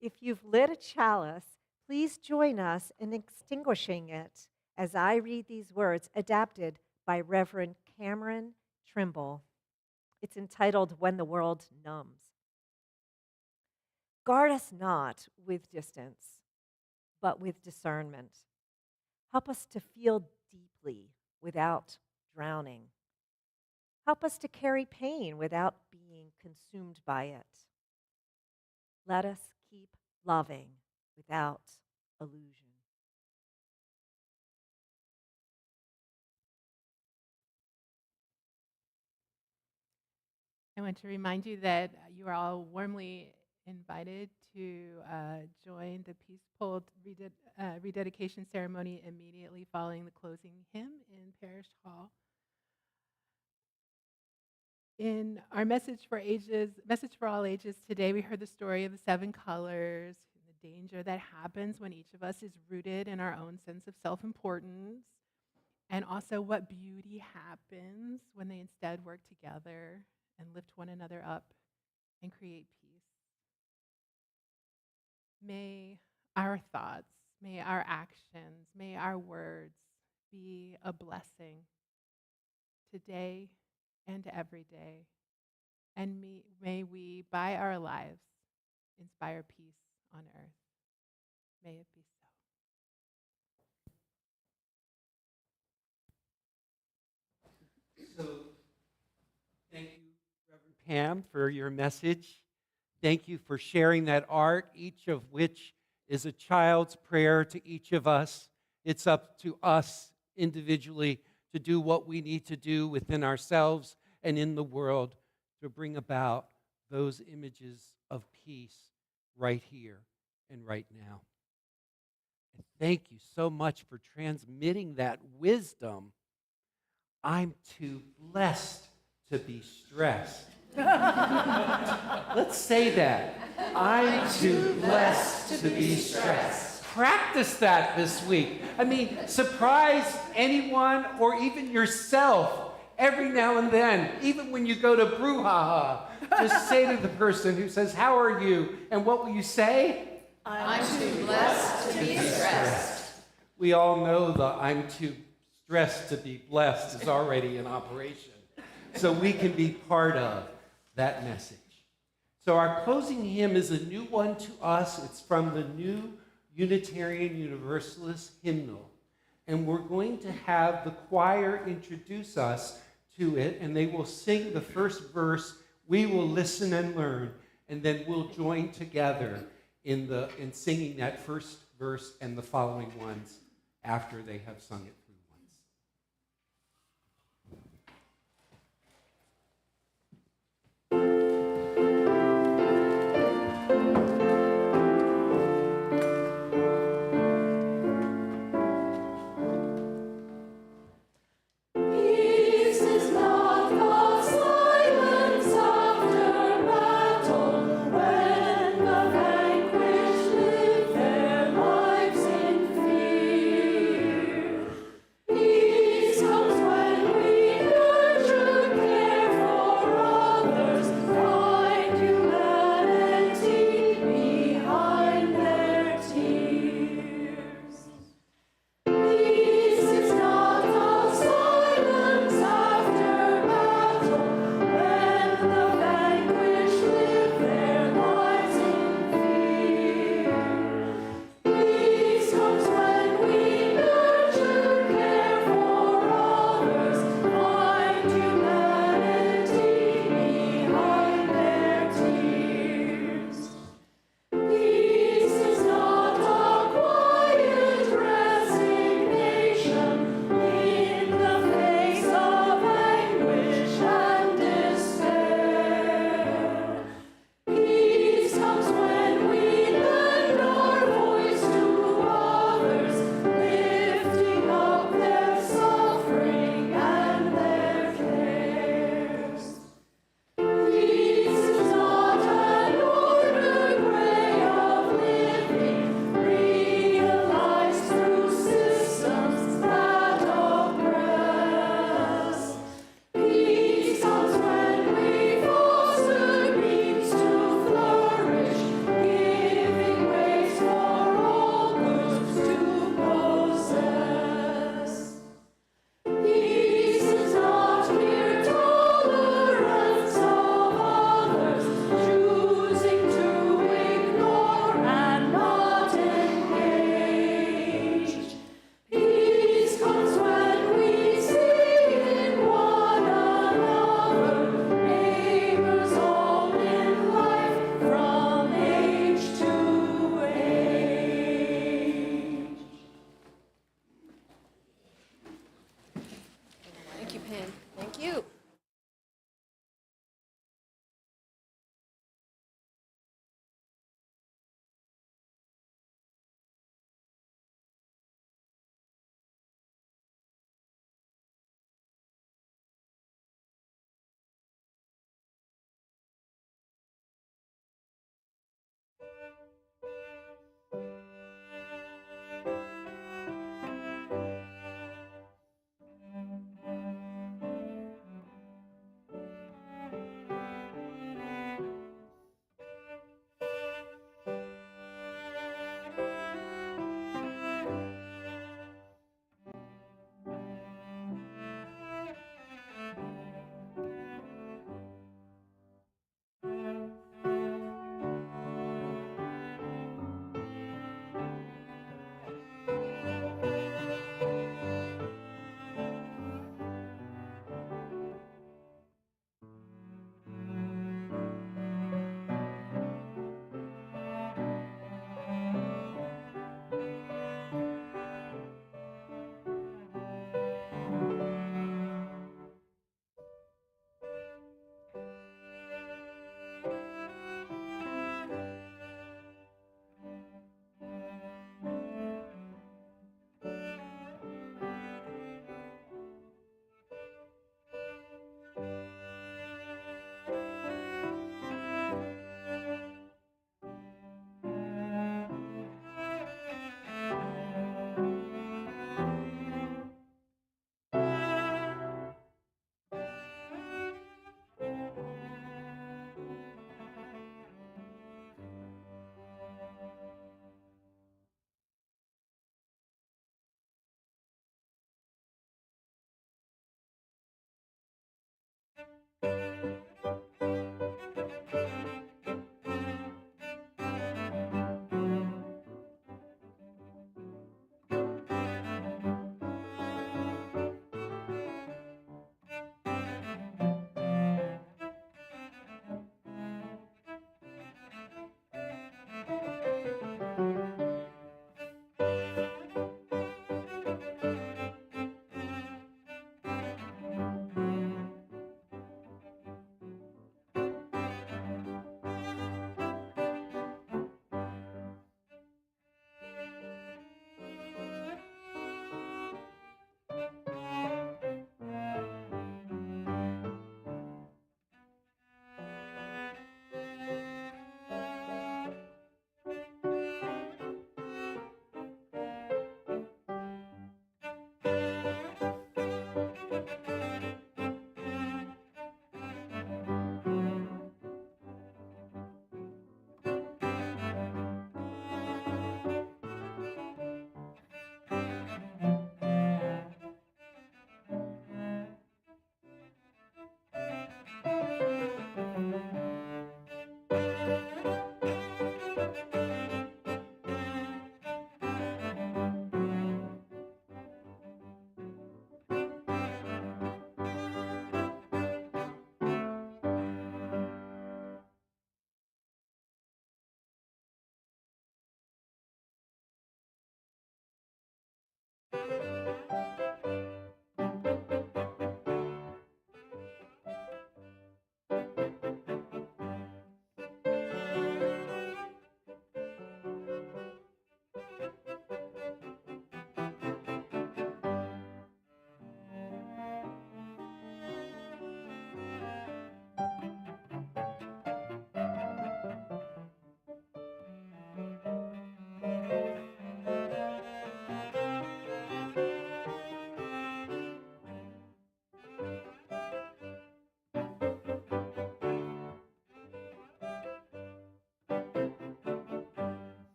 If you've lit a chalice, please join us in extinguishing it as I read these words adapted by Reverend Cameron Trimble. It's entitled When the World Numbs. Guard us not with distance, but with discernment. Help us to feel deeply without drowning. Help us to carry pain without being consumed by it. Let us keep loving without illusion. I want to remind you that you are all warmly invited to join the Peace Pole rededication ceremony immediately following the closing hymn in Parish Hall. In our message for all ages today, we heard the story of the 7 colors, the danger that happens when each of us is rooted in our own sense of self-importance, and also what beauty happens when they instead work together and lift one another up and create peace. May our thoughts, may our actions, may our words be a blessing today and every day. And may we, by our lives, inspire peace on earth. May it be so. So, thank you, Reverend Pam, for your message. Thank you for sharing that art, each of which is a child's prayer to each of us. It's up to us individually to do what we need to do within ourselves and in the world to bring about those images of peace right here and right now. And thank you so much for transmitting that wisdom. I'm too blessed to be stressed. Let's say that. I'm too blessed to be stressed. Practice that this week. I mean, surprise anyone or even yourself every now and then, even when you go to brouhaha. Just say to the person who says, "How are you?" And what will you say? I'm too blessed to be stressed. We all know the "I'm too stressed to be blessed" is already in operation. So we can be part of that message. So our closing hymn is a new one to us. It's from the New Unitarian Universalist Hymnal. And we're going to have the choir introduce us to it, and they will sing the first verse. We will listen and learn, and then we'll join together in singing that first verse and the following ones after they have sung it.